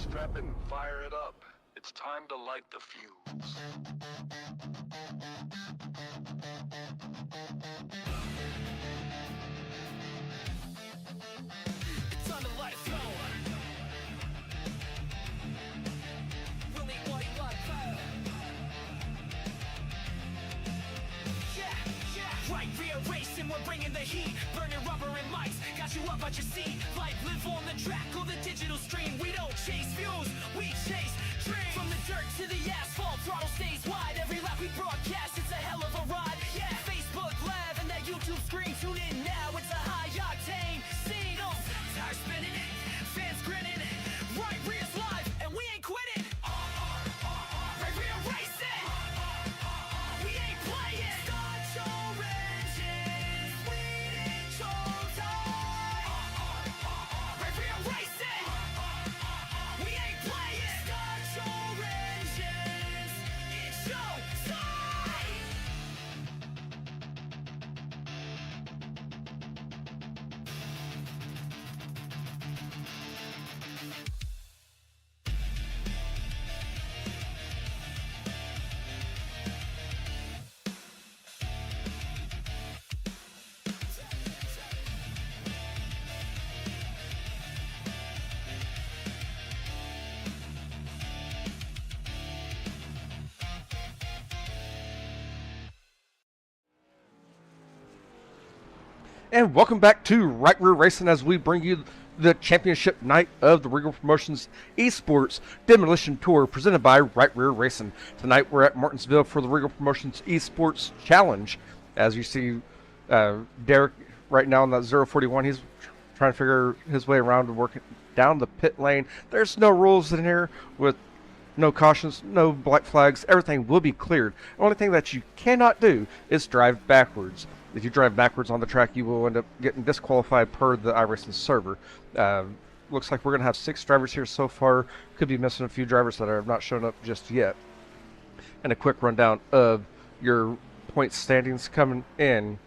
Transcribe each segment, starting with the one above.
Strap in, fire it up. It's time to light the fuse. It's time to light a fuse. We'll need white light fire. Yeah. Right rear racing, we're bringing the heat. Burning rubber and mics, got you up out your seat. Life live on the track or the digital stream. We don't chase views, we chase dreams. From the dirt to the asphalt, throttle stays wide. Every lap we broadcast, it's a hell of a ride. Yeah, Facebook Live and that YouTube screen. Tune in now, it's a high octane scene. Tires spinning, fans grinning. Right rear's live, and we ain't quitting. Right rear racing, we ain't playing. Start your engines, we ain't tight. Right rear racing, we ain't playing. Start your engines, it's show time. And welcome back to Right Rear Racing as we bring you the championship night of the Regal Promotions Esports Demolition Tour presented by Right Rear Racing. Tonight we're at Martinsville for the Regal Promotions Esports Challenge. As you see Derek right now in that 041, he's trying to figure his way around and working down the pit lane. There's no rules in here with no cautions, no black flags. Everything will be cleared. The only thing that you cannot do is drive backwards. If you drive backwards on the track, you will end up getting disqualified per the iRacing server. Looks like we're going to have 6 drivers here so far. Could be missing a few drivers that have not shown up just yet. And a quick rundown of your point standings coming in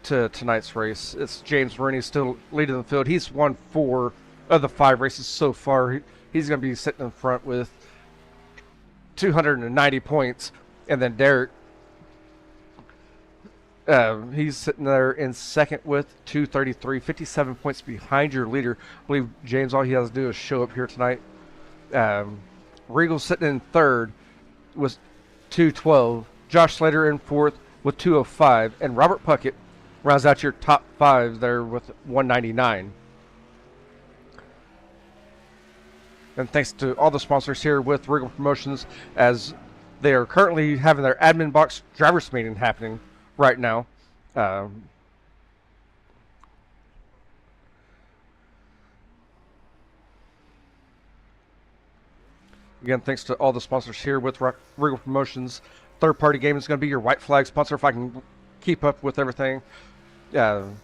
to tonight's race. It's James Marini still leading the field. He's won 4 of the 5 races so far. He's going to be sitting in front with 290 points. And then Derek, he's sitting there in second with 233, 57 points behind your leader. I believe James, all he has to do is show up here tonight. Regal's sitting in third with 212. Josh Slater in fourth with 205. And Robert Puckett rounds out your top 5 there with 199. And thanks to all the sponsors here with Regal Promotions, as they are currently having their admin box drivers meeting happening right now. Again, thanks to all the sponsors here with Regal Promotions. Third Party Gaming is going to be your white flag sponsor, if I can keep up with everything. I'll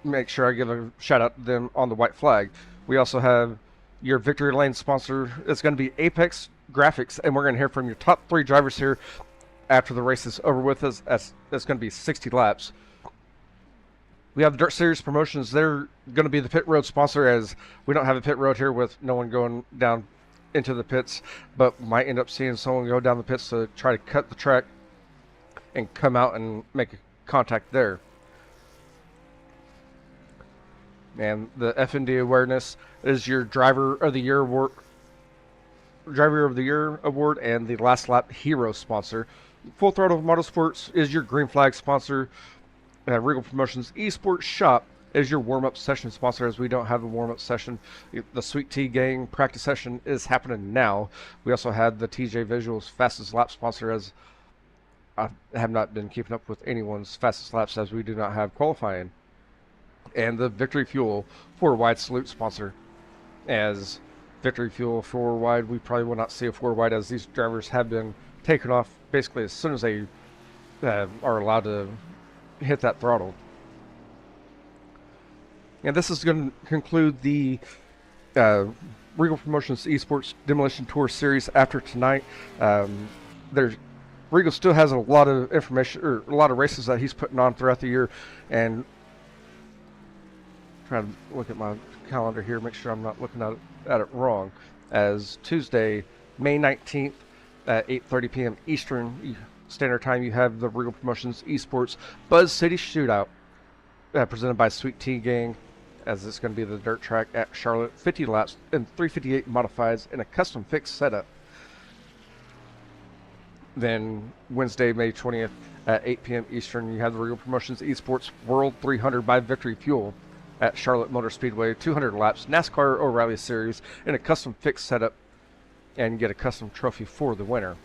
make sure I give a shout out to them on the white flag. We also have your Victory Lane sponsor. It's going to be Apex Graphics, and we're going to hear from your top 3 drivers here after the race is over with us. That's going to be 60 laps. We have the Dirt Series Promotions. They're going to be the pit road sponsor, as we don't have a pit road here with no one going down into the pits, but might end up seeing someone go down the pits to try to cut the track and come out and make contact there. And the FND Awareness is your Driver of the Year award, and the Last Lap Hero sponsor. Full Throttle Motorsports is your green flag sponsor. Regal Promotions Esports Shop is your warm-up session sponsor, as we don't have a warm-up session. The Sweet Tea Gang practice session is happening now. We also had the TJ Visuals Fastest Lap sponsor, as I have not been keeping up with anyone's fastest laps, as we do not have qualifying. And the Victory Fuel 4-wide salute sponsor, as Victory Fuel 4-wide, we probably will not see a 4-wide, as these drivers have been taken off basically as soon as they are allowed to hit that throttle. And this is going to conclude the Regal Promotions Esports Demolition Tour series after tonight. Regal still has a lot of information, or a lot of races that he's putting on throughout the year, and trying to look at my calendar here, make sure I'm not looking at it wrong. As Tuesday, May 19th at 8:30 p.m. Eastern Standard Time, you have the Regal Promotions Esports Buzz City Shootout presented by Sweet Tea Gang, as it's going to be the dirt track at Charlotte, 50 laps and 358 modifieds in a custom fixed setup. Then Wednesday, May 20th at 8 p.m. Eastern, you have the Regal Promotions Esports World 300 by Victory Fuel at Charlotte Motor Speedway, 200 laps, NASCAR O'Reilly Series in a custom fixed setup, and get a custom trophy for the winner.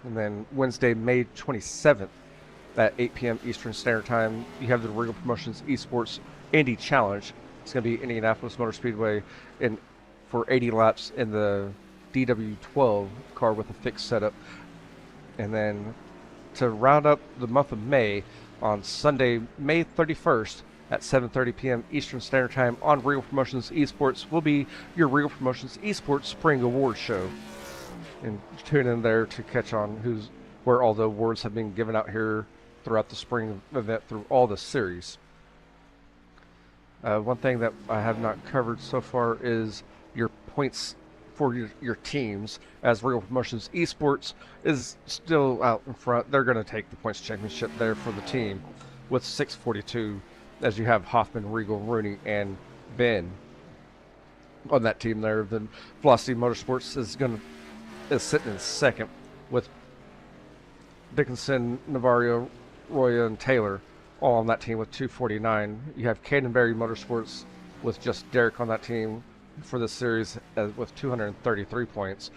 And then Wednesday, May 27th at 8 p.m. Eastern Standard Time, you have the Regal Promotions Esports Indy Challenge. It's going to be Indianapolis Motor Speedway for 80 laps in the DW12 car with a fixed setup. And then to round up the month of May, on Sunday, May 31st at 7:30 p.m. Eastern Standard Time on Regal Promotions Esports will be your Regal Promotions Esports Spring Awards Show. And tune in there to catch on where all the awards have been given out here throughout the spring event through all the series. One thing that I have not covered so far is your points for your teams, as Regal Promotions Esports is still out in front. They're going to take the points championship there for the team with 642, as you have Hoffman, Regal, Rooney, and Ben on that team there. Then Velocity Motorsports is sitting in second with Dickinson, Navarro, Roya, and Taylor all on that team with 249. You have Cadenberry Motorsports with just Derek on that team for this series with 233 points.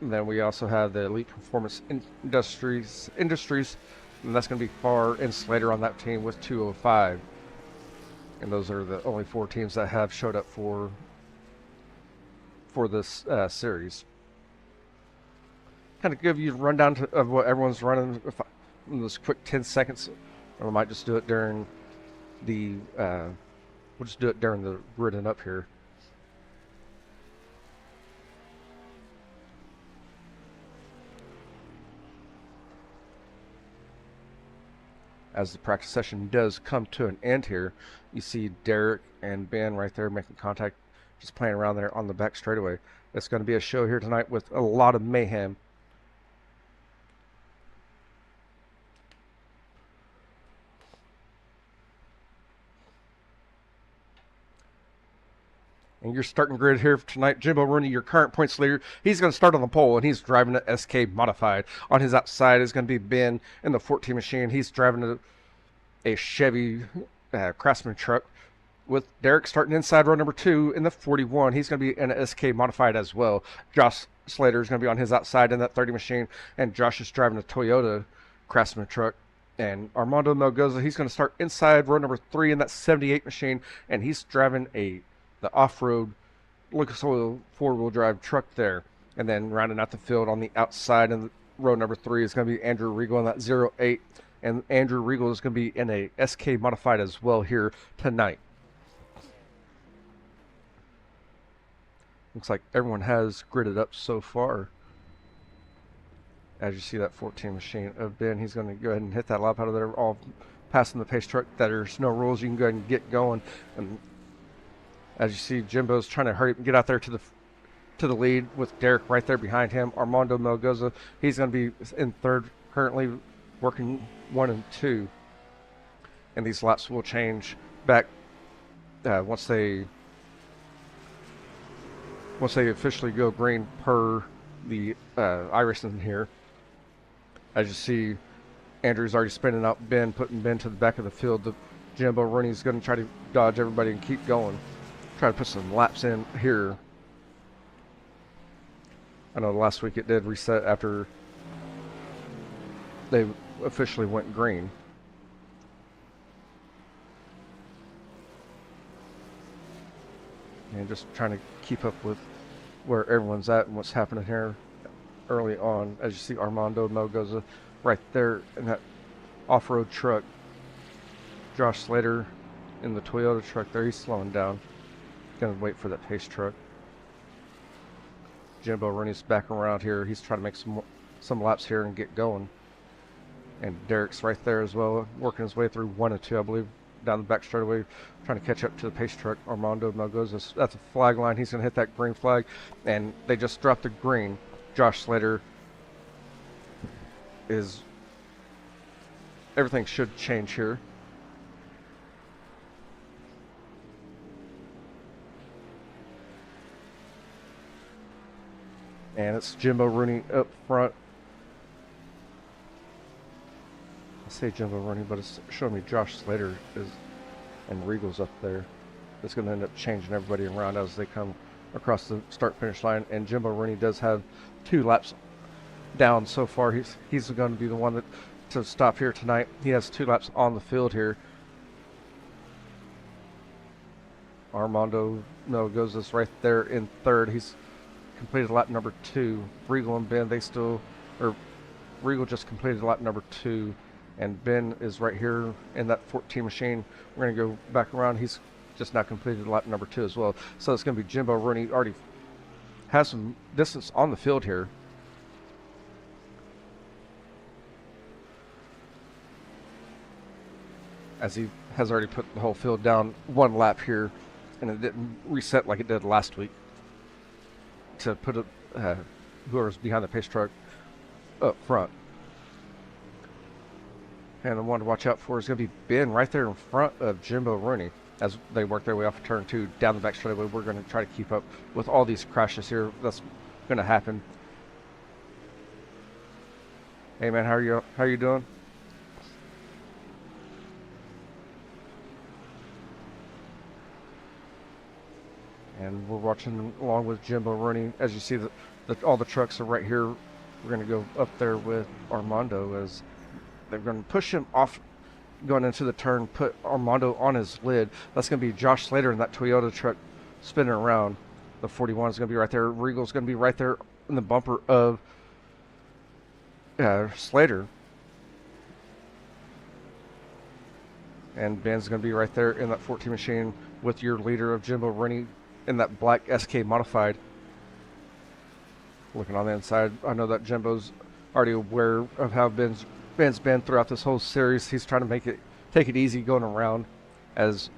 And then we also have the Elite Performance Industries, and that's going to be Farr and Slater on that team with 205. And those are the only 4 teams that have showed up for this series. Kind of give you a rundown of what everyone's running in those quick 10 seconds. Or we might just do it during the ridding up here. As the practice session does come to an end here, you see Derek and Ben right there making contact, just playing around there on the back straightaway. It's going to be a show here tonight with a lot of mayhem. And your starting grid here for tonight, Jimbo Rooney, your current points leader. He's going to start on the pole, and he's driving an SK Modified. On his outside is going to be Ben in the 14 machine. He's driving a Chevy Craftsman truck, with Derek starting inside row number 2 in the 41. He's going to be in an SK Modified as well. Josh Slater is going to be on his outside in that 30 machine, and Josh is driving a Toyota Craftsman truck. And Armando Melgoza, he's going to start inside row number 3 in that 78 machine, and he's driving the off-road Lucas Oil 4-wheel drive truck there. And then rounding out the field on the outside in row number 3 is going to be Andrew Regal in that 08. And Andrew Regal is going to be in a SK Modified as well here tonight. Looks like everyone has gridded up so far. As you see that 14 machine of Ben, he's going to go ahead and hit that lap out of there, all passing the pace truck. There's no rules. You can go ahead and get going. And as you see, Jimbo's trying to hurry up and get out there to the lead with Derek right there behind him. Armando Melgoza, he's going to be in third, currently working 1 and 2. And these laps will change back once they officially go green per the iRacing here. As you see, Andrew's already spinning out Ben, putting Ben to the back of the field. The Jimbo Rooney's going to try to dodge everybody and keep going. Try to put some laps in here. I know last week it did reset after they officially went green. And just trying to keep up with where everyone's at and what's happening here early on. As you see Armando Melgoza right there in that off-road truck. Josh Slater in the Toyota truck there. He's slowing down. Going to wait for that pace truck. Jimbo Rooney's back around here. He's trying to make some laps here and get going. And Derek's right there as well, working his way through 1 and 2, I believe, down the back straightaway, trying to catch up to the pace truck. Armando Melgoza, that's a flag line. He's going to hit that green flag, and they just dropped the green. Josh Slater is... Everything should change here. And it's Jimbo Rooney up front. I say Jimbo Rooney, but it's showing me Josh Slater is and Regal's up there. It's going to end up changing everybody around as they come across the start-finish line. And Jimbo Rooney does have 2 laps down so far. He's going to be the one that to stop here tonight. He has 2 laps on the field here. Armando Melgoza's right there in third. He's completed lap number 2. Regal and Ben, Regal just completed lap number 2, and Ben is right here in that 14 machine. We're going to go back around. He's just now completed lap number 2 as well. So it's going to be Jimbo Rooney. Already has some distance on the field here. As he has already put the whole field down 1 lap here, and it didn't reset like it did last week to put whoever's behind the pace truck up front. And the one to watch out for is going to be Ben right there in front of Jimbo Rooney as they work their way off of turn 2 down the back straightaway. We're going to try to keep up with all these crashes here. That's going to happen. Hey man, how are you doing? And we're watching along with Jimbo Rooney. As you see, all the trucks are right here. We're going to go up there with Armando as they're going to push him off going into the turn, put Armando on his lid. That's going to be Josh Slater in that Toyota truck spinning around. The 41 is going to be right there. Regal's going to be right there in the bumper of Slater. And Ben's going to be right there in that 14 machine with your leader of Jimbo Rooney in that black SK modified. Looking on the inside, I know that Jimbo's already aware of how Ben's been throughout this whole series. He's trying to take it easy going around, as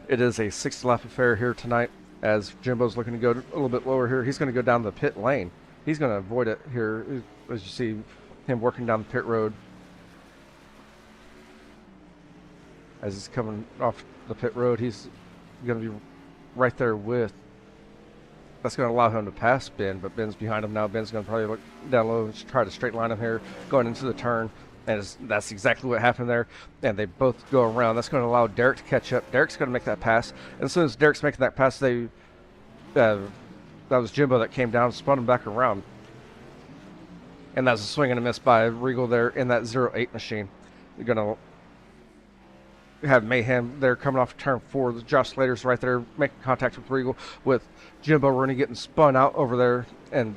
it is a 60-lap affair here tonight. As Jimbo's looking to go a little bit lower here, he's going to go down the pit lane. He's going to avoid it here, as you see him working down the pit road. As he's coming off the pit road, he's going to be right there with. That's going to allow him to pass Ben, but Ben's behind him now. Ben's going to probably look down low and try to straight line him here, going into the turn. And that's exactly what happened there. And they both go around. That's going to allow Derek to catch up. Derek's going to make that pass. And as soon as Derek's making that pass, that was Jimbo that came down, spun him back around. And that was a swing and a miss by Regal there in that 08 machine. You're going to have mayhem there coming off turn 4. Josh Slater's right there making contact with Regal, with Jimbo Rooney getting spun out over there and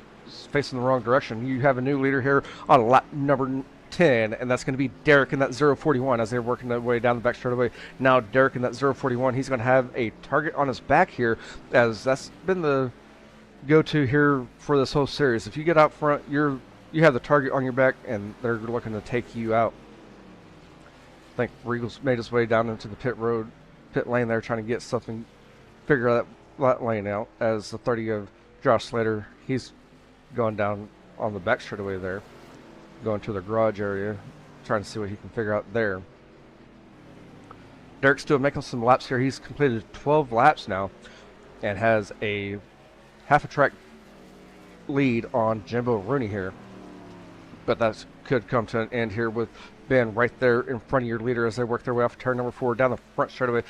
facing the wrong direction. You have a new leader here on lap number 10, and that's going to be Derek in that 041 as they're working their way down the back straightaway. Now Derek in that 041, he's going to have a target on his back here, as that's been the go-to here for this whole series. If you get out front, you have the target on your back, and they're looking to take you out. I think Regal's made his way down into the pit lane there, trying to get something, figure that lane out, as the 30 of Josh Slater, he's going down on the back straightaway there, going to the garage area, trying to see what he can figure out there. Derek's still making some laps here. He's completed 12 laps now and has a half a track lead on Jimbo Rooney here. But that could come to an end here with Ben right there in front of your leader as they work their way off turn number 4 down the front straightaway.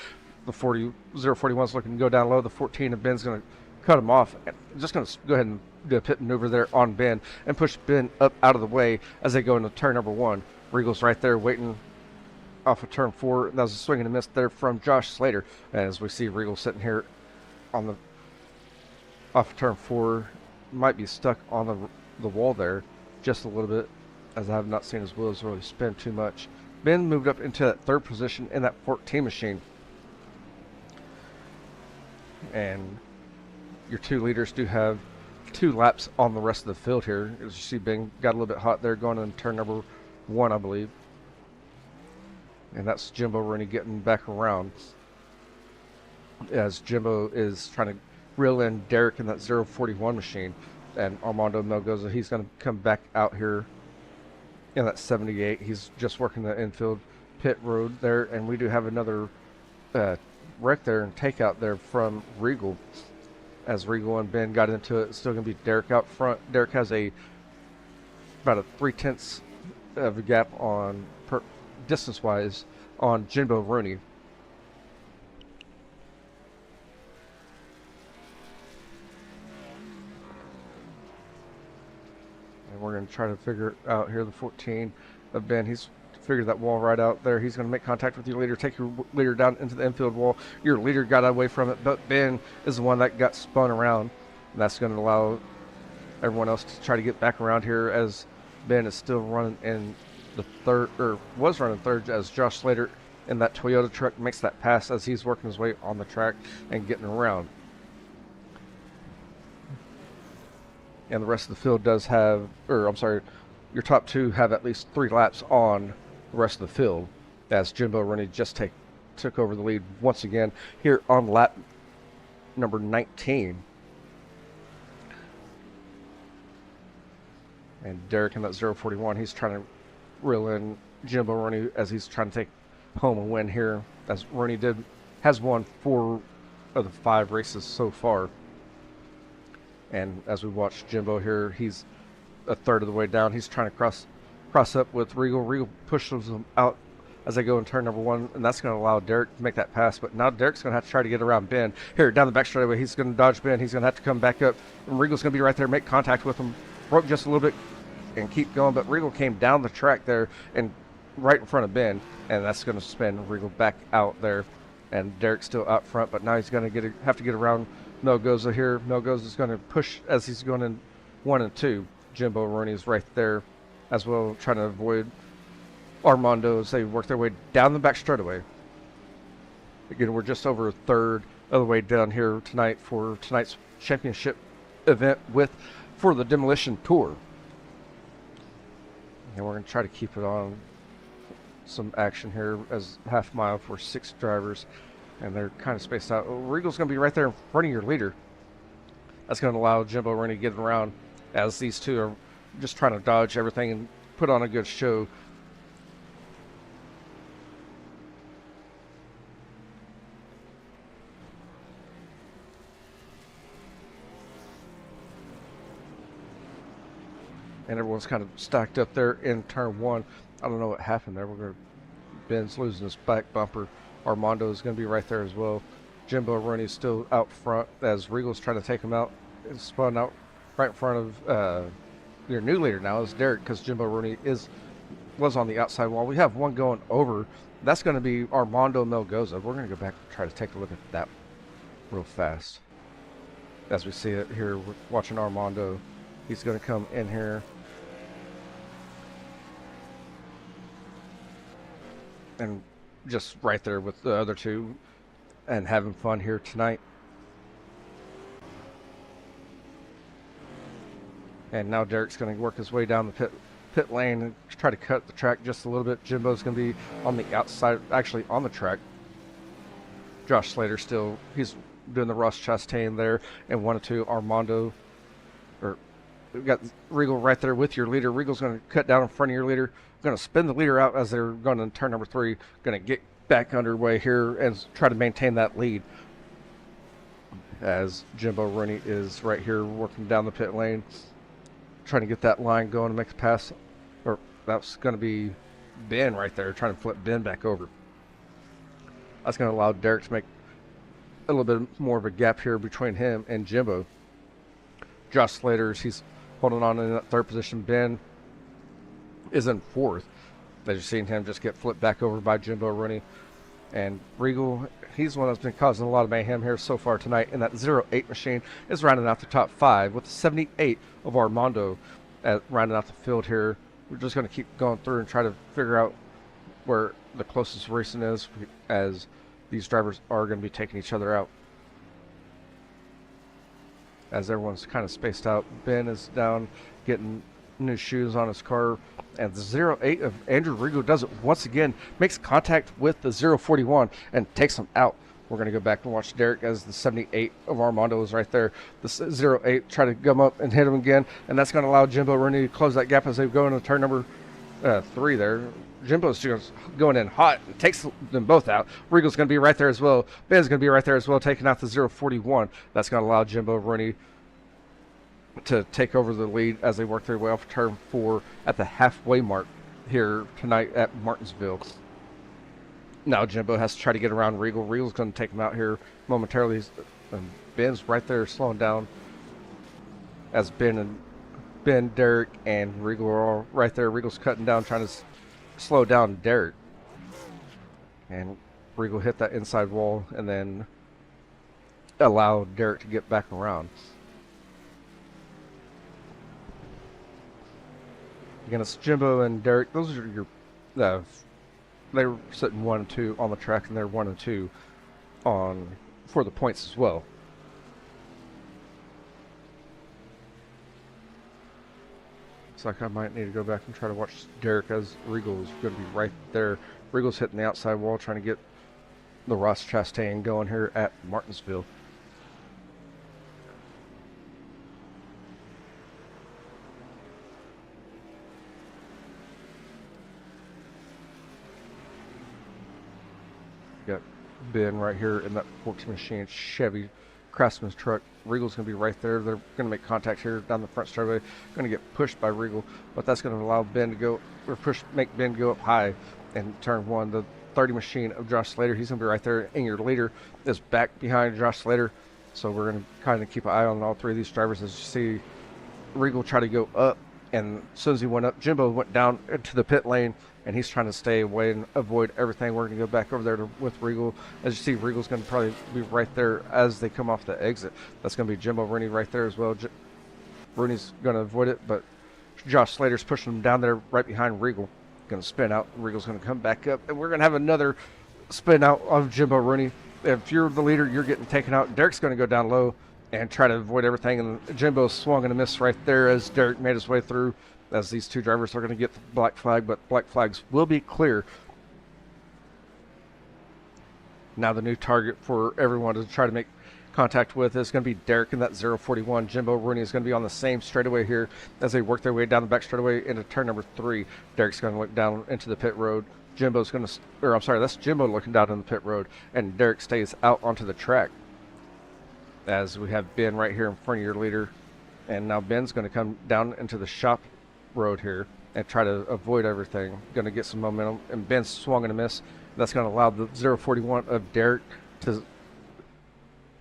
The 041 is looking to go down low. The 14 of Ben's going to cut him off. And just going to go ahead and do a pit maneuver there on Ben and push Ben up out of the way as they go into turn number 1. Regal's right there waiting off of turn 4. That was a swing and a miss there from Josh Slater. As we see Regal sitting here on the off of turn 4, might be stuck on the wall there just a little bit, as I have not seen his wheels really spin too much. Ben moved up into that 3rd position in that 14 machine. And your 2 leaders do have 2 laps on the rest of the field here. As you see, Ben got a little bit hot there going into turn number 1, I believe. And that's Jimbo Rooney getting back around as Jimbo is trying to reel in Derek in that 041 machine. And Armando Melgoza, he's going to come back out here in that 78. He's just working the infield pit road there. And we do have another wreck there and takeout there from Regal. As Regal and Ben got into it, it's still going to be Derek out front. Derek has about a 3/10 of a gap on distance-wise on Jimbo Rooney. And we're going to try to figure out here the 14 of Ben. He's figured that wall right out there. He's going to make contact with your leader, take your leader down into the infield wall. Your leader got away from it, but Ben is the one that got spun around. And that's going to allow everyone else to try to get back around here as Ben is still running in the third, or was running third, as Josh Slater in that Toyota truck makes that pass as he's working his way on the track and getting around. And the rest of the field does have, or I'm sorry, your top two have at least 3 laps on the rest of the field, as Jimbo Rooney just took over the lead once again here on lap number 19. And Derek in that 041, he's trying to reel in Jimbo Rooney as he's trying to take home a win here, as Rooney has won 4 of the 5 races so far. And as we watch Jimbo here, he's a third of the way down. He's trying to cross up with Regal. Regal pushes him out as they go in turn number 1, and that's going to allow Derek to make that pass. But now Derek's going to have to try to get around Ben. Here, down the back straightaway, he's going to dodge Ben. He's going to have to come back up, and Regal's going to be right there, make contact with him, broke just a little bit, and keep going. But Regal came down the track there and right in front of Ben, and that's going to spin Regal back out there. And Derek's still out front, but now he's going to have to get around Melgoza here. Melgoza's going to push as he's going in 1 and 2. Jimbo Rooney's right there as well, trying to avoid Armando as they work their way down the back straightaway. Again, we're just over a third of the way down here tonight for tonight's championship event for the Demolition Tour. And we're going to try to keep it on some action here as half mile for 6 drivers, and they're kind of spaced out. Regal's going to be right there in front of your leader. That's going to allow Jimbo Rooney to get around, as these two are just trying to dodge everything and put on a good show. And everyone's kind of stacked up there in turn 1. I don't know what happened there. Ben's losing his back bumper. Armando is going to be right there as well. Jimbo Rooney's still out front as Regal's trying to take him out. It's spun out right in front of your new leader now is Derek, because Jimbo Rooney was on the outside wall. We have one going over. That's going to be Armando Melgoza. We're going to go back and try to take a look at that real fast. As we see it here, we're watching Armando. He's going to come in here. And just right there with the other two and having fun here tonight. And now Derek's going to work his way down the pit lane and try to cut the track just a little bit. Jimbo's going to be on the outside, actually on the track. Josh Slater still, he's doing the Ross Chastain there. And 1 and 2, Armando, we've got Regal right there with your leader. Regal's going to cut down in front of your leader. Going to spin the leader out as they're going to turn number 3. Going to get back underway here and try to maintain that lead. As Jimbo Rooney is right here working down the pit lane, trying to get that line going to make the pass. Or that's going to be Ben right there, trying to flip Ben back over. That's going to allow Derek to make a little bit more of a gap here between him and Jimbo. Josh Slater, he's holding on in that 3rd position. Ben is in 4th. As you've seen him just get flipped back over by Jimbo Rooney. And Regal, he's the one that's been causing a lot of mayhem here so far tonight. And that 08 machine is rounding out the top 5 with 78 of Armando rounding out the field here. We're just going to keep going through and try to figure out where the closest racing is, as these drivers are going to be taking each other out. As everyone's kind of spaced out, Ben is down getting new shoes on his car. And the 08 of Andrew Regal does it once again, makes contact with the 041 and takes him out. We're going to go back and watch Derek as the 78 of Armando is right there. The 08 try to come up and hit him again, and that's going to allow Jimbo Rooney to close that gap as they go into turn number 3 there. Jimbo's just going in hot and takes them both out. Regal's going to be right there as well. Ben's going to be right there as well, taking out the 041. That's going to allow Jimbo Rooney to take over the lead as they work their way off turn 4 at the halfway mark here tonight at Martinsville. Now Jimbo has to try to get around Regal. Regal's going to take him out here momentarily. And Ben's right there slowing down as Ben, Derek, and Regal are all right there. Regal's cutting down, trying to slow down Derek. And Regal hit that inside wall and then allow Derek to get back around. Again, it's Jimbo and Derek. Those are your... they were sitting 1 and 2 on the track, and they're 1 and 2 for the points as well. Looks like I might need to go back and try to watch Derek as Regal is going to be right there. Regal's hitting the outside wall, trying to get the Ross Chastain going here at Martinsville. Got Ben right here in that 14 machine Chevy Craftsman's truck. Regal's going to be right there. They're going to make contact here down the front straightaway. Going to get pushed by Regal, but that's going to allow Ben to go, or make Ben go up high in turn 1. The 30 machine of Josh Slater, he's going to be right there, and your leader is back behind Josh Slater. So we're going to kind of keep an eye on all 3 of these drivers. As you see Regal try to go up, and as soon as he went up, Jimbo went down into the pit lane, and he's trying to stay away and avoid everything. We're going to go back over there with Regal. As you see, Regal's going to probably be right there as they come off the exit. That's going to be Jimbo Rooney right there as well. Rooney's going to avoid it, but Josh Slater's pushing him down there right behind Regal. Going to spin out. Regal's going to come back up, and we're going to have another spin out of Jimbo Rooney. If you're the leader, you're getting taken out. Derek's going to go down low and try to avoid everything, and Jimbo swung and a miss right there as Derek made his way through, as these 2 drivers are going to get the black flag, but black flags will be clear. Now the new target for everyone to try to make contact with is going to be Derek in that 041. Jimbo Rooney is going to be on the same straightaway here as they work their way down the back straightaway into turn number 3. Derek's going to look down into the pit road. Jimbo's going to, or I'm sorry, that's Jimbo looking down in the pit road, and Derek stays out onto the track. As we have Ben right here in front of your leader, and now Ben's going to come down into the shop road here and try to avoid everything. Going to get some momentum, and Ben swung and a miss. That's going to allow the 041 of Derek to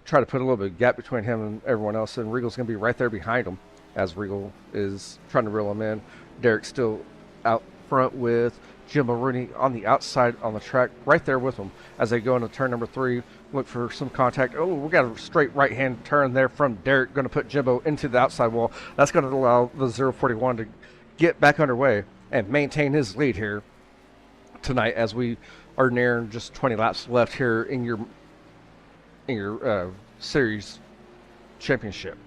try to put a little bit of gap between him and everyone else, and Regal's going to be right there behind him as Regal is trying to reel him in. Derek's still out front with Jimbo Rooney on the outside on the track, right there with him as they go into turn number 3. Look for some contact. Oh, we got a straight right-hand turn there from Derek. Going to put Jimbo into the outside wall. That's going to allow the 041 to get back underway and maintain his lead here tonight, as we are nearing just 20 laps left here in your series championship.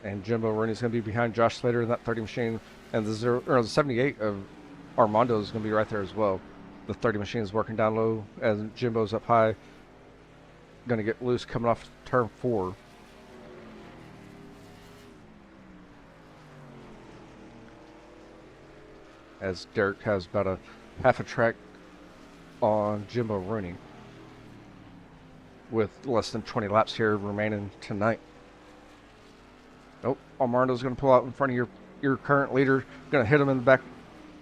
And Jimbo Rooney's going to be behind Josh Slater in that 30 machine, and the 78 of Armando is going to be right there as well. The 30 machine is working down low as Jimbo's up high. Going to get loose coming off turn 4. As Derek has about a half a track on Jimbo Rooney with less than 20 laps here remaining tonight. Nope, Armando's going to pull out in front of your current leader. Going to hit him in the back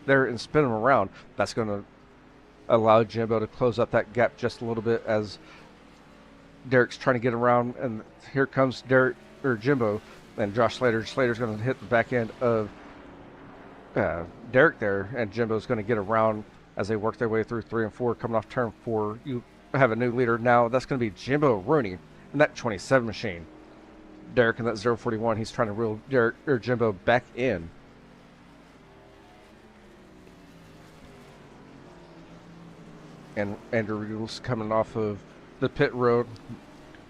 there and spin him around. That's going to allow Jimbo to close up that gap just a little bit as Derek's trying to get around, and here comes Jimbo and Josh Slater. Slater's going to hit the back end of Derek there, and Jimbo's going to get around as they work their way through 3 and 4. Coming off turn 4, you have a new leader now. That's going to be Jimbo Rooney in that 27 machine. Derek in that 041, he's trying to reel Jimbo back in. And Andrew Regal's coming off of the pit road,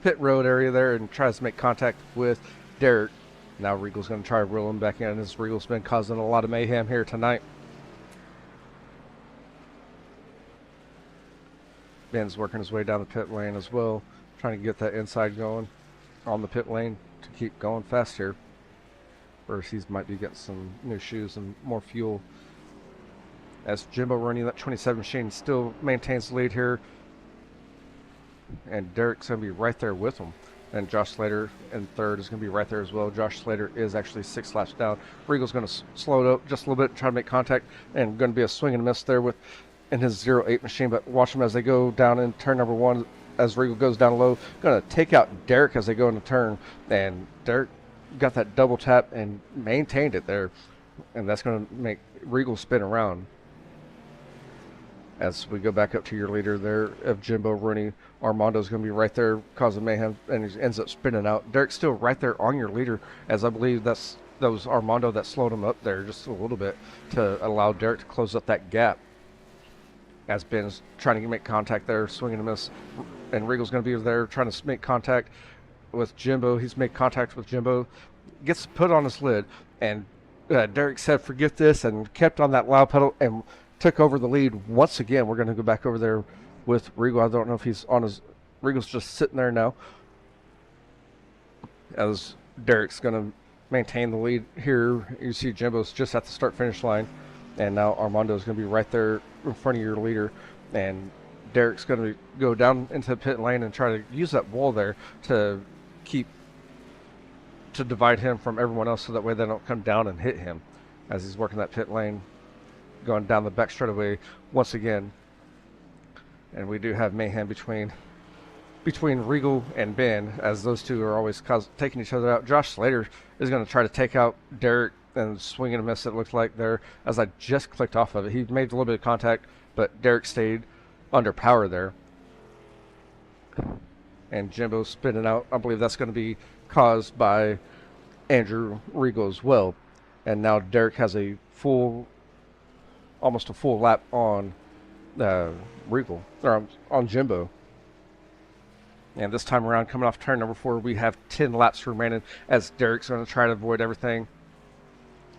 pit road area there and tries to make contact with Derek. Now Regal's going to try to reel him back in, as Regal's been causing a lot of mayhem here tonight. Ben's working his way down the pit lane as well, trying to get that inside going on the pit lane to keep going fast here. First, he might be getting some new shoes and more fuel. As Jimbo running that 27 machine still maintains the lead here. And Derek's going to be right there with him. And Josh Slater in third is going to be right there as well. Josh Slater is actually 6 laps down. Regal's going to slow it up just a little bit, try to make contact, and going to be a swing and a miss there in his 08 machine. But watch them as they go down in turn number 1 as Regal goes down low. Going to take out Derek as they go into turn. And Derek got that double tap and maintained it there. And that's going to make Regal spin around. As we go back up to your leader there of Jimbo Rooney, Armando's going to be right there causing mayhem, and he ends up spinning out. Derek's still right there on your leader, as I believe that was Armando that slowed him up there just a little bit to allow Derek to close up that gap. As Ben's trying to make contact there, swinging a miss, and Regal's going to be there trying to make contact with Jimbo. He's made contact with Jimbo, gets put on his lid, and Derek said, "Forget this," and kept on that loud pedal and took over the lead once again. We're going to go back over there with Regal. I don't know if he's on his... Regal's just sitting there now, as Derek's going to maintain the lead here. You see Jimbo's just at the start-finish line, and now Armando's going to be right there in front of your leader, and Derek's going to go down into the pit lane and try to use that wall there to divide him from everyone else, so that way they don't come down and hit him as he's working that pit lane, going down the back straightaway once again. And we do have mayhem between Regal and Ben, as those two are always taking each other out. Josh Slater is going to try to take out Derek and swing and a miss, it looked like there, as I just clicked off of it. He made a little bit of contact, but Derek stayed under power there. And Jimbo spinning out. I believe that's going to be caused by Andrew Regal as well. And now Derek has almost a full lap on Regal, or on Jimbo. And this time around, coming off turn number 4, we have 10 laps remaining, as Derek's going to try to avoid everything,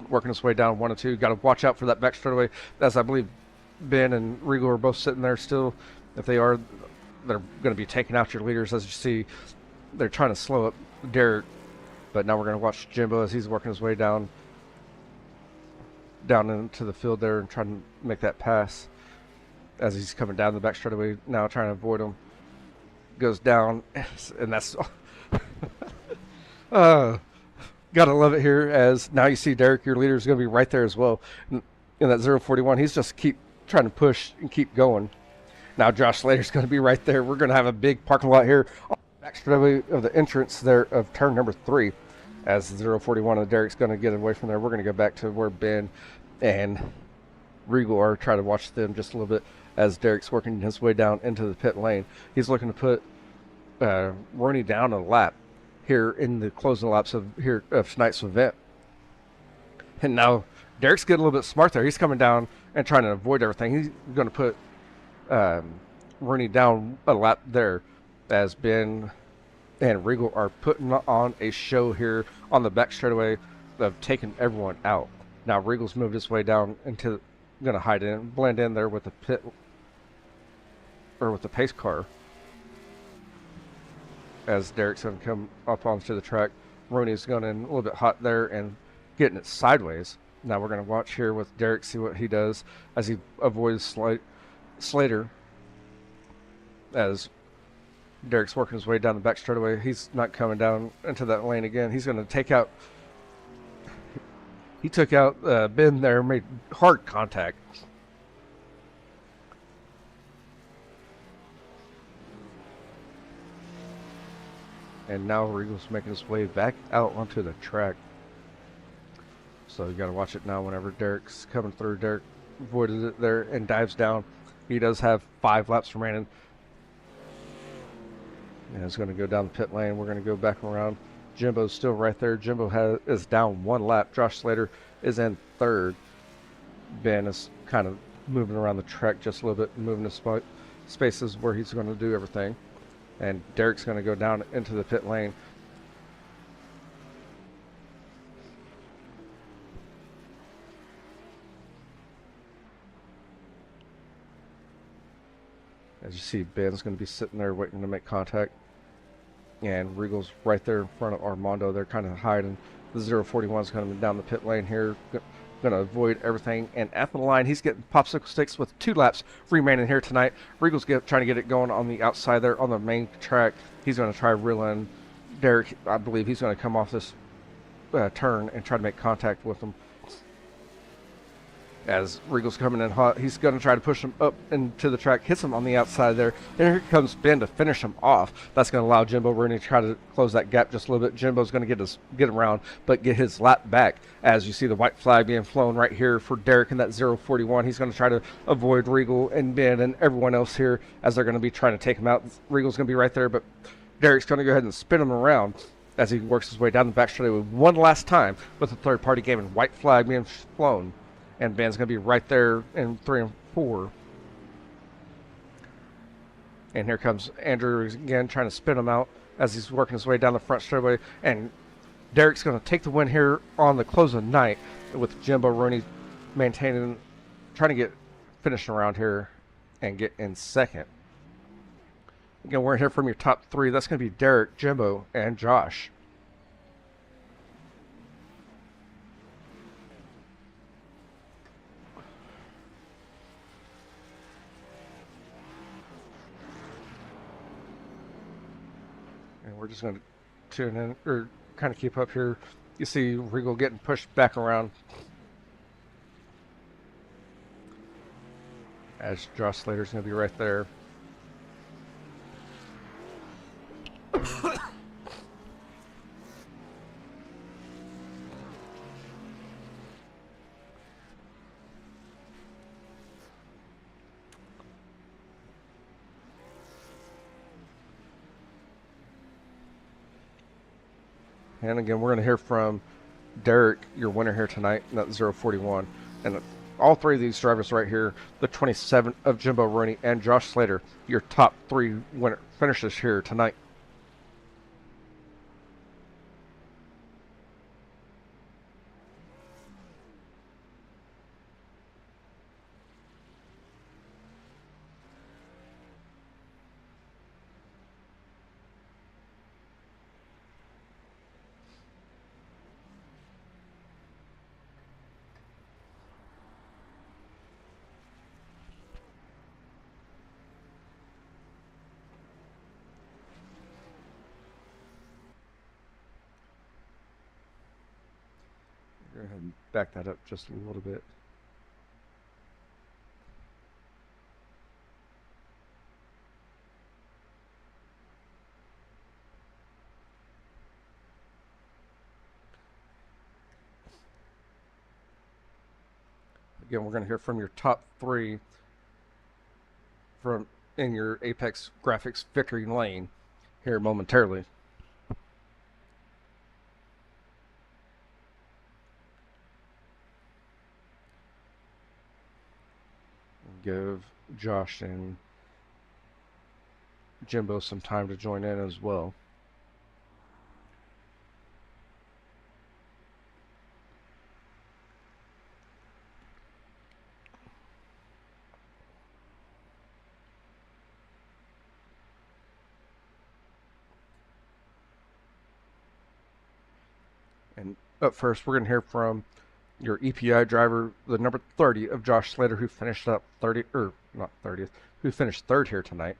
working his way down 1 and 2. Got to watch out for that back straightaway, as I believe Ben and Regal are both sitting there still. If they are, they're going to be taking out your leaders. As you see, they're trying to slow up Derek. But now we're going to watch Jimbo as he's working his way down into the field there and trying to make that pass, as he's coming down the back straightaway now, trying to avoid him. Goes down, and that's gotta love it here, as now you see Derek, your leader, is going to be right there as well in that 041. He's just keep trying to push and keep going. Now Josh Slater's going to be right there. We're going to have a big parking lot here on the back straightaway of the entrance there of turn number 3, as 041 and Derek's going to get away from there. We're going to go back to where Ben and Regal are, trying to watch them just a little bit, as Derek's working his way down into the pit lane. He's looking to put Roney down a lap here in the closing laps of tonight's event. And now Derek's getting a little bit smart there. He's coming down and trying to avoid everything. He's going to put Roney down a lap there, as Ben and Regal are putting on a show here on the back straightaway of taking everyone out. Now Regal's moved his way down into, going to hide in, blend in there with the pit, or with the pace car, as Derek's going to come up onto the track. Roney's going in a little bit hot there and getting it sideways. Now we're going to watch here with Derek, see what he does as he avoids Slater, as Derek's working his way down the back straightaway. He's not coming down into that lane again. He's going to take out... He took out Ben there, made hard contact. And now Regal's making his way back out onto the track. So you got to watch it now whenever Derek's coming through. Derek avoided it there and dives down. He does have 5 laps remaining. And it's going to go down the pit lane. We're going to go back around. Jimbo's still right there. Jimbo is down 1 lap. Josh Slater is in 3rd. Ben is kind of moving around the track just a little bit, moving the spaces where he's going to do everything. And Derek's going to go down into the pit lane. As you see, Ben's going to be sitting there waiting to make contact. And Regal's right there in front of Armando. They're kind of hiding. The 041 is going to be down the pit lane here. Going to avoid everything. And at the line, he's getting popsicle sticks with 2 laps remaining here tonight. Regal's trying to get it going on the outside there on the main track. He's going to try reeling Derek. I believe he's going to come off this turn and try to make contact with him. As Regal's coming in hot, he's going to try to push him up into the track, hits him on the outside there. And here comes Ben to finish him off. That's going to allow Jimbo Rooney to try to close that gap just a little bit. Jimbo's going to get around, but get his lap back. As you see the white flag being flown right here for Derek in that 041. He's going to try to avoid Regal and Ben and everyone else here as they're going to be trying to take him out. Regal's going to be right there, but Derek's going to go ahead and spin him around as he works his way down the back straightaway one last time with the third-party game and white flag being flown. And Ben's going to be right there in 3 and 4. And here comes Andrew again trying to spin him out as he's working his way down the front straightaway. And Derek's going to take the win here on the close of the night with Jimbo Rooney trying to get finishing around here and get in second. Again, we're here from your top 3. That's going to be Derek, Jimbo, and Josh. We're just going to tune in, or kind of keep up here. You see Regal getting pushed back around as Josh Slater's going to be right there. And again, we're going to hear from Derek, your winner here tonight, not 041. And all 3 of these drivers right here, the 27 of Jimbo Rooney and Josh Slater, your top 3 winner finishers here tonight. Go ahead and back that up just a little bit. Again, we're going to hear from your top 3 from in your Apex Graphics victory lane here momentarily. Give Josh and Jimbo some time to join in as well. And up first, we're going to hear from your EPI driver, the number 30 of Josh Slater, who finished up 30, or not 30th, who finished 3rd here tonight.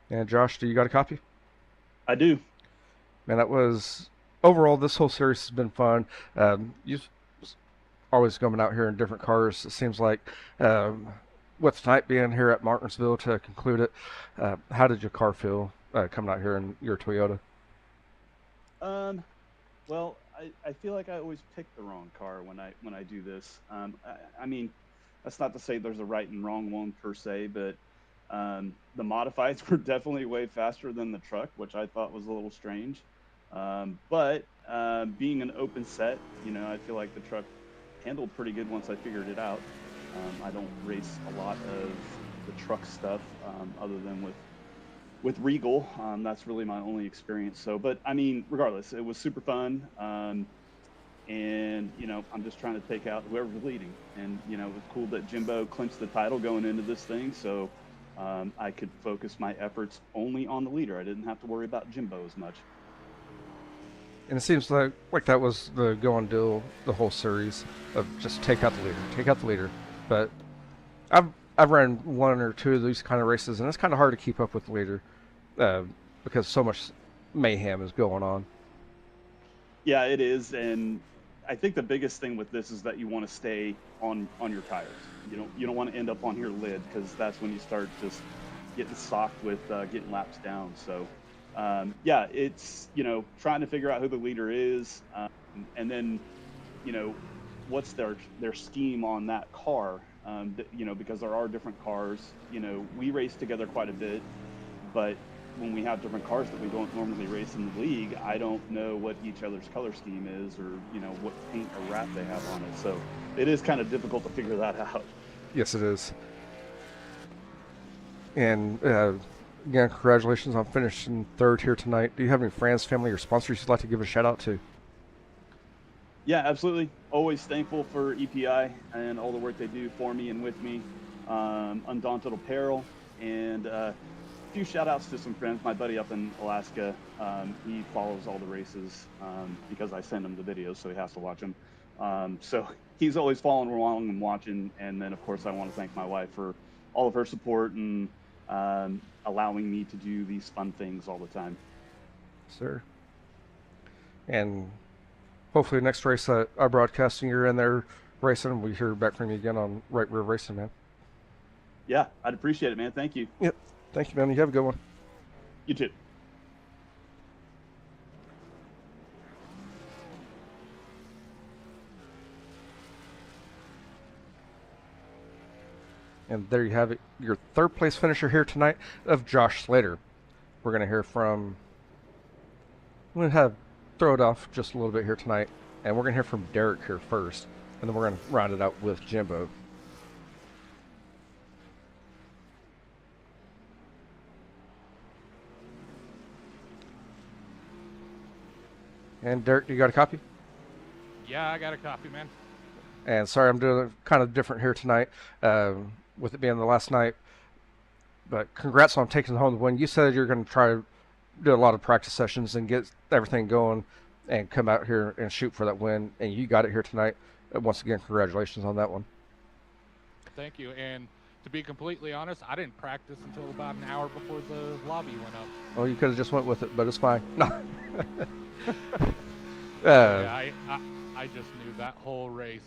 And Josh, do you got a copy? I do. Man, that was, overall, this whole series has been fun. You've always coming out here in different cars, it seems like. With tonight being here at Martinsville to conclude it, how did your car feel coming out here in your Toyota? Well, I feel like I always pick the wrong car when I do this. I mean, that's not to say there's a right and wrong one per se, but the modifieds were definitely way faster than the truck, which I thought was a little strange. But being an open set, you know, I feel like the truck handled pretty good once I figured it out. I don't race a lot of the truck stuff other than with Regal. That's really my only experience. So, but I mean, regardless, it was super fun. And I'm just trying to take out whoever's leading. And it was cool that Jimbo clinched the title going into this thing, so I could focus my efforts only on the leader. I didn't have to worry about Jimbo as much. And it seems like that was the going deal the whole series of just take out the leader. But I've ran one or two of these kind of races, and it's kind of hard to keep up with the leader because so much mayhem is going on. Yeah, it is, and I think the biggest thing with this is that you want to stay on your tires. You don't want to end up on your lid, because that's when you start just getting socked with getting laps down. So yeah, it's trying to figure out who the leader is, and then what's their scheme on that car. Because there are different cars. We race together quite a bit, but when we have different cars that we don't normally race in the league, I don't know what each other's color scheme is, or what paint or wrap they have on it. So it is kind of difficult to figure that out. Yes, it is. And again, congratulations on finishing third here tonight. Do you have any friends, family, or sponsors you'd like to give a shout out to? Yeah, absolutely. Always thankful for EPI and all the work they do for me and with me. Undaunted Apparel, and few shout outs to some friends. My buddy up in Alaska, he follows all the races because I send him the videos, so he has to watch them. So he's always following along and watching. And then, of course, I want to thank my wife for all of her support and allowing me to do these fun things all the time. Sir. And hopefully next race that our broadcasting, you're in there racing, we hear back from you again on Right Rear Racing, man. Yeah, I'd appreciate it, man. Thank you. Yep. Thank you, man. You have a good one. You too. And there you have it, your third place finisher here tonight of Josh Slater. We're going to hear from, I'm going to throw it off just a little bit here tonight, and we're going to hear from Derek here first, and then we're going to round it out with Jimbo. And Derek, you got a copy? Yeah, I got a copy, man. And sorry, I'm doing it kind of different here tonight, with it being the last night. But congrats on taking home the win. You said you're going to try to do a lot of practice sessions and get everything going and come out here and shoot for that win. And you got it here tonight. Once again, congratulations on that one. Thank you. And to be completely honest, I didn't practice until about an hour before the lobby went up. Well, you could have just went with it, but it's fine. No. Yeah, I just knew that whole race,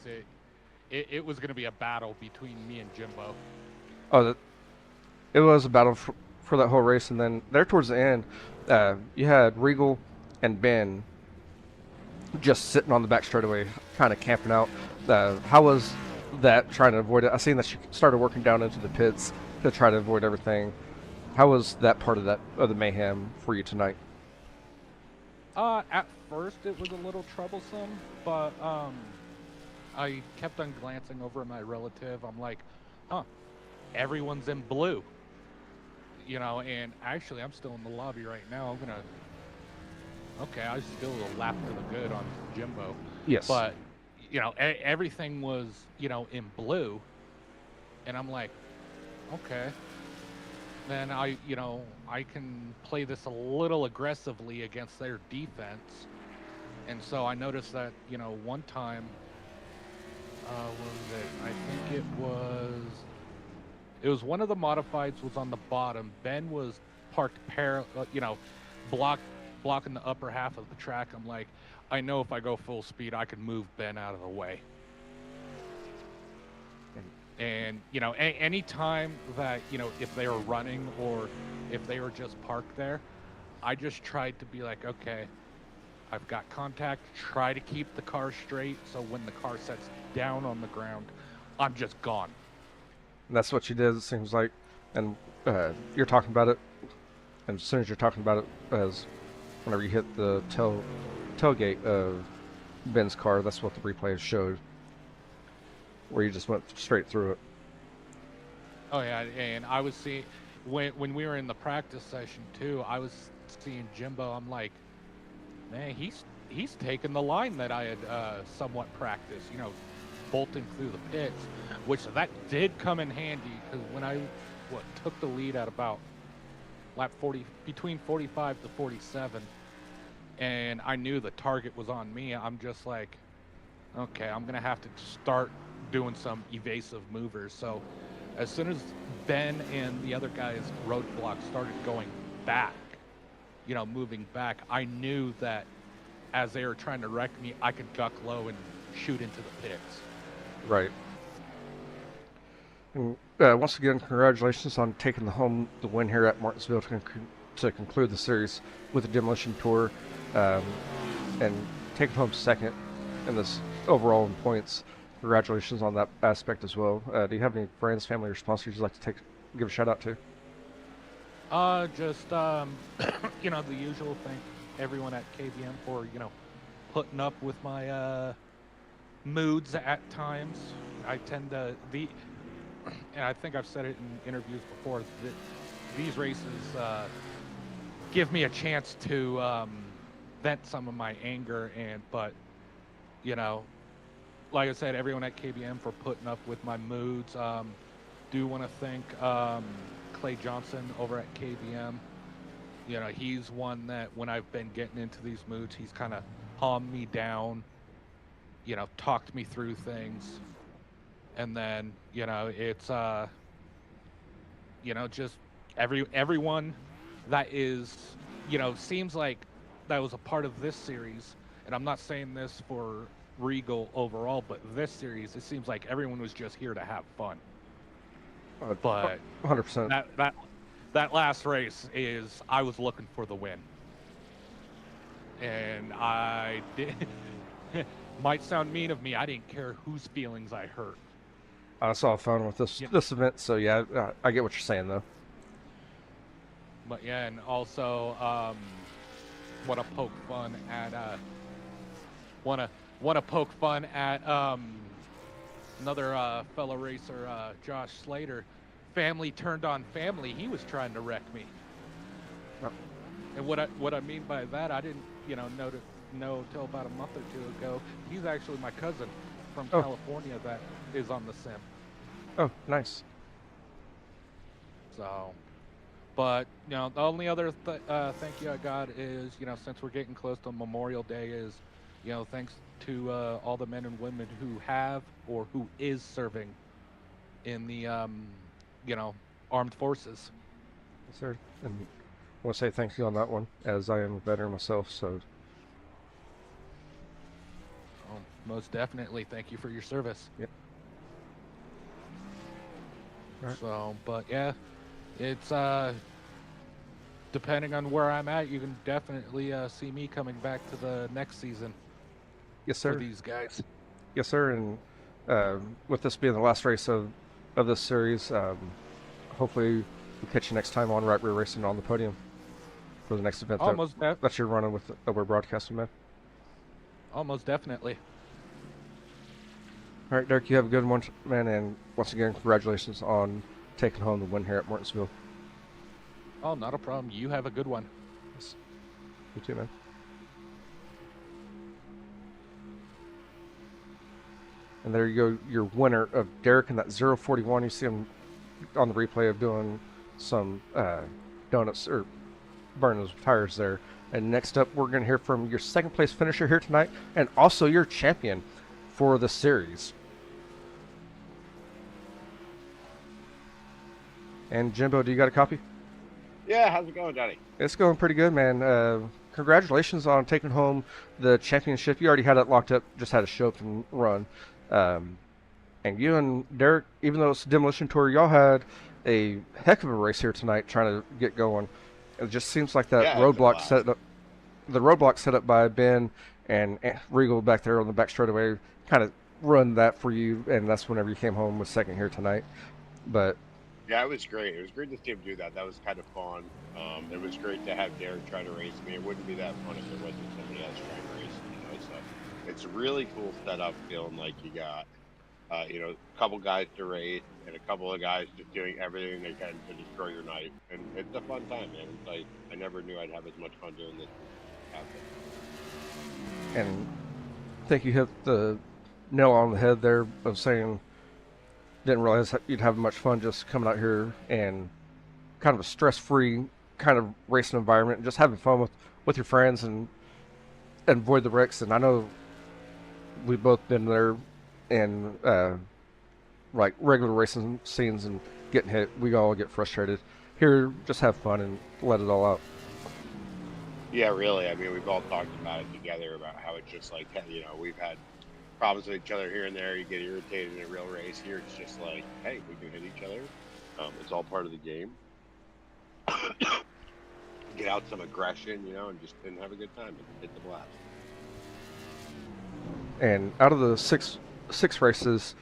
it was going to be a battle between me and Jimbo. Oh, it was a battle for that whole race, and then there towards the end, you had Regal and Ben just sitting on the back straightaway, kind of camping out. How was that, trying to avoid it? I seen that you started working down into the pits to try to avoid everything. How was that part of the mayhem for you tonight? At first it was a little troublesome, but I kept on glancing over at my relative. I'm like, huh, everyone's in blue. And actually I'm still in the lobby right now. Okay, I still a lap to the good on Jimbo. Yes. But, everything was, in blue. And I'm like, okay. Then I can play this a little aggressively against their defense. And so I noticed that, one time, what was it? I think it was one of the modifieds was on the bottom. Ben was parked blocking the upper half of the track. I'm like, I know if I go full speed, I can move Ben out of the way. And, any time that, if they were running or if they were just parked there, I just tried to be like, okay, I've got contact, try to keep the car straight, so when the car sets down on the ground, I'm just gone. And that's what you did, it seems like. And you're talking about it, and as soon as you're talking about it, as whenever you hit the tailgate of Ben's car, that's what the replay showed. where you just went straight through it. Oh yeah, and I was seeing when we were in the practice session too. I was seeing Jimbo. I'm like, man, he's taking the line that I had somewhat practiced. You know, bolting through the pits, which that did come in handy because when I took the lead at about lap 40, between 45 to 47, and I knew the target was on me. I'm just like, okay, I'm gonna have to start doing some evasive movers. So as soon as Ben and the other guys' roadblock started going back, you know, moving back, I knew that as they were trying to wreck me, I could duck low and shoot into the pits. Right. And, once again, congratulations on taking the win here at Martinsville to conclude the series with the Demolition Tour, and taking home second in this overall in points. Congratulations on that aspect as well. Do you have any friends, family, or sponsors you'd like to give a shout out to? Just you know, the usual thing. Everyone at KBM for, you know, putting up with my moods at times. I tend to and I think I've said it in interviews before, that these races give me a chance to vent some of my anger, but you know, like I said, everyone at KBM for putting up with my moods. Do want to thank Clay Johnson over at KBM. You know, he's one that when I've been getting into these moods, he's kind of calmed me down, you know, talked me through things. And then, you know, it's, you know, just everyone that is, you know, seems like that was a part of this series. And I'm not saying this for Regal overall, but this series, it seems like everyone was just here to have fun. But 100%. That last race is, I was looking for the win. And I did, might sound mean of me, I didn't care whose feelings I hurt. I saw fun with this event, so yeah, I get what you're saying though. But yeah, and also want to poke fun at another fellow racer, Josh Slater. Family turned on family. He was trying to wreck me. Oh. And what I mean by that, I didn't, you know till about a month or two ago. He's actually my cousin from California that is on the sim. Oh, nice. So, but you know, the only other thank you I got is, you know, since we're getting close to Memorial Day, is, you know, thanks to all the men and women who have or who is serving in the you know, armed forces. Yes, sir. And I want to say thank you on that one, as I am a veteran myself. So, most definitely, thank you for your service. Yep. All right. So, but yeah, it's depending on where I'm at, you can definitely see me coming back to the next season. Yes, sir. For these guys. Yes, sir. And with this being the last race of this series, hopefully we'll catch you next time on Right Rear Racing on the podium for the next event that you're running with that we're broadcasting, man. Almost definitely. All right, Derek, you have a good one, man, and once again, congratulations on taking home the win here at Martinsville. Oh, not a problem. You have a good one. Yes. You too, man. And there you go, your winner of Derek in that 041. You see him on the replay of doing some donuts or burning those tires there. And next up, we're going to hear from your second place finisher here tonight, and also your champion for the series. And Jimbo, do you got a copy? Yeah, how's it going, Johnny? It's going pretty good, man. Congratulations on taking home the championship. You already had it locked up, just had to show up and run. And you and Derek, even though it's a Demolition Tour, y'all had a heck of a race here tonight trying to get going. It just seems like that roadblock set up by Ben and Regal back there on the back straightaway kind of run that for you, and that's whenever you came home with second here tonight. But yeah, it was great. It was great to see him do that. That was kind of fun. It was great to have Derek try to race me. It wouldn't be that fun if there wasn't somebody else trying to race me. You know, so it's a really cool setup, feeling like you got a couple guys to race and a couple of guys just doing everything they can to destroy your night. And it's a fun time, man. It's like I never knew I'd have as much fun doing this as And I think you hit the nail on the head there of saying didn't realize that you'd have much fun just coming out here and kind of a stress-free kind of racing environment and just having fun with your friends and avoid the wrecks. And I know we've both been there in like regular racing scenes and getting hit. We all get frustrated. Here, just have fun and let it all out. Yeah, really. I mean, we've all talked about it together about how it's just like, we've had problems with each other here and there. You get irritated in a real race. Here, it's just like, hey, we can hit each other. It's all part of the game. Get out some aggression, and have a good time. It's a blast. And out of the six races,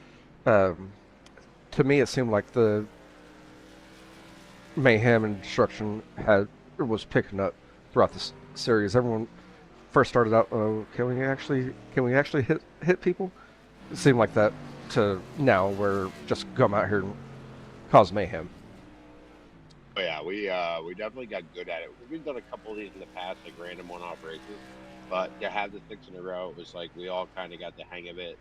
to me, it seemed like the mayhem and destruction was picking up throughout the series. Everyone first started out, oh, can we actually hit people? It seemed like that to now, where just come out here and cause mayhem. Oh, yeah, we definitely got good at it. We've done a couple of these in the past, like random one-off races, but to have the 6 in a row, it was like we all kind of got the hang of it.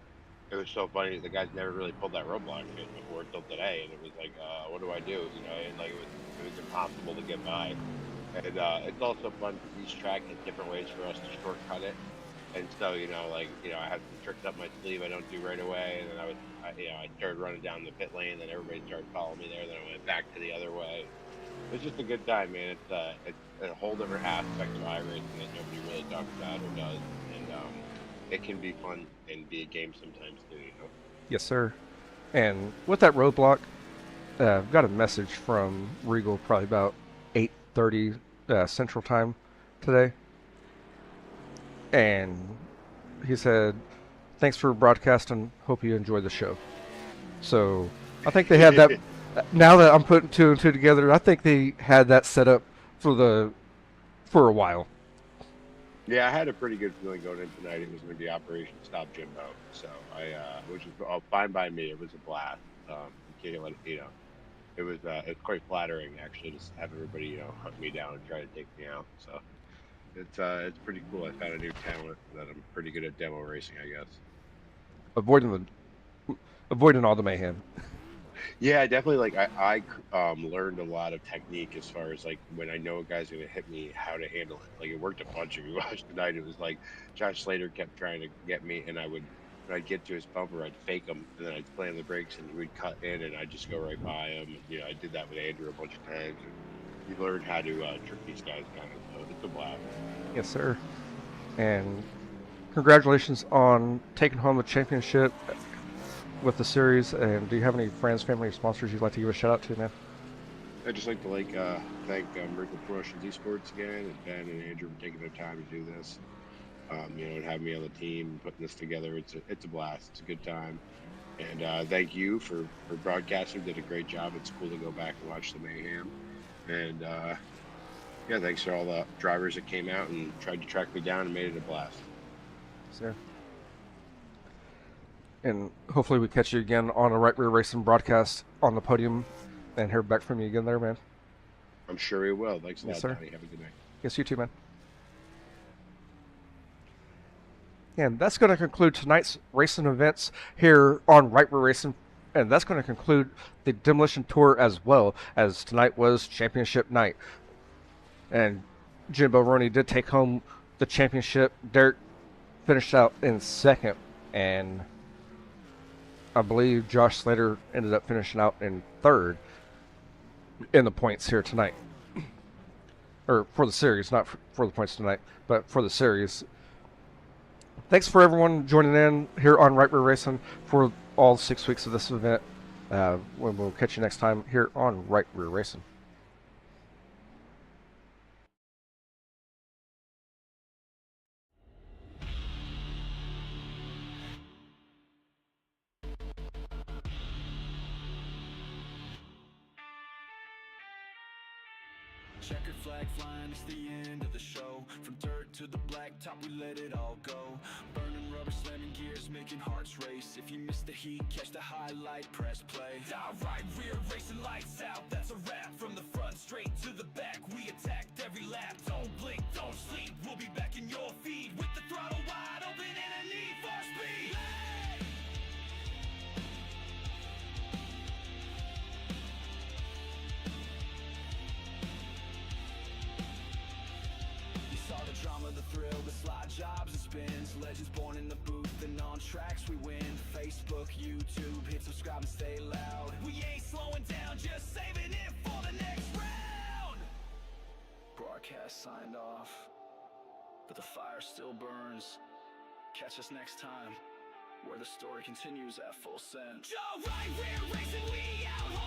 It was so funny. The guys never really pulled that roadblock before until today, and it was like, what do I do? And like it was impossible to get by. And it's also fun because each track has different ways for us to shortcut it. And so, I had some tricks up my sleeve I don't do right away, and then I started running down the pit lane, and then everybody started following me there. Then I went back to the other way. It's just a good time, man. It's a whole different aspect of iRacing that nobody really talks about or does, and it can be fun and be a game sometimes too. Yes, sir. And with that roadblock, I've got a message from Regal probably about 8:30 Central Time today, and he said, "Thanks for broadcasting. Hope you enjoy the show." So I think they had that. Now that I'm putting 2 and 2 together, I think they had that set up for a while. Yeah, I had a pretty good feeling going in tonight. It was going to be Operation Stop Jimbo, so which was fine by me. It was a blast. You can't let it, it was it's quite flattering actually to have everybody hunt me down and try to take me out. So it's pretty cool. I found a new talent that I'm pretty good at demo racing, I guess. Avoiding all the mayhem. Yeah, definitely. Like I learned a lot of technique as far as like when I know a guy's gonna hit me, how to handle it. Like it worked a bunch. If you watched tonight, it was like Josh Slater kept trying to get me, and when I'd get to his bumper, I'd fake him, and then I'd slam the brakes, and he would cut in, and I'd just go right by him. I did that with Andrew a bunch of times. And you learn how to trick these guys down. So it's a blast. Yes, sir. And congratulations on taking home the championship with the series. And do you have any friends, family, or sponsors you'd like to give a shout out to, man? I'd just like to thank Miracle Promotions Esports again, and Ben and Andrew for taking their time to do this. And having me on the team, putting this together. It's a blast. It's a good time. And thank you for broadcasting. Did a great job. It's cool to go back and watch the mayhem. And yeah, thanks to all the drivers that came out and tried to track me down and made it a blast. Sir. And hopefully we catch you again on a Right Rear Racing broadcast on the podium and hear back from you again there, man. I'm sure we will. Thanks a lot, Yes, sir. Donnie. Have a good night. Yes, you too, man. And that's going to conclude tonight's racing events here on Right Rear Racing. And that's going to conclude the Demolition Tour as well, as tonight was championship night. And Jimbo Roney did take home the championship. Derek finished out in second, and I believe Josh Slater ended up finishing out in third in the points here tonight. Or for the series, not for the points tonight, but for the series. Thanks for everyone joining in here on Right Rear Racing for all 6 weeks of this event. We'll catch you next time here on Right Rear Racing. Checkered flag flying, it's the end of the show. From dirt to the blacktop, we let it all go. Burning rubber, slamming gears, making hearts race. If you miss the heat, catch the highlight, press play. Dive right rear, racing lights out, that's a wrap. From the front straight to the back, we attacked every lap. Don't blink, don't sleep, we'll be back in your feed. With the throttle wide open and a need for speed. Saw the drama, the thrill, the slide jobs and spins. Legends born in the booth and on tracks we win. Facebook, YouTube, hit subscribe and stay loud. We ain't slowing down, just saving it for the next round. Broadcast signed off, but the fire still burns. Catch us next time, where the story continues at full send. Joe right rear racing, we out.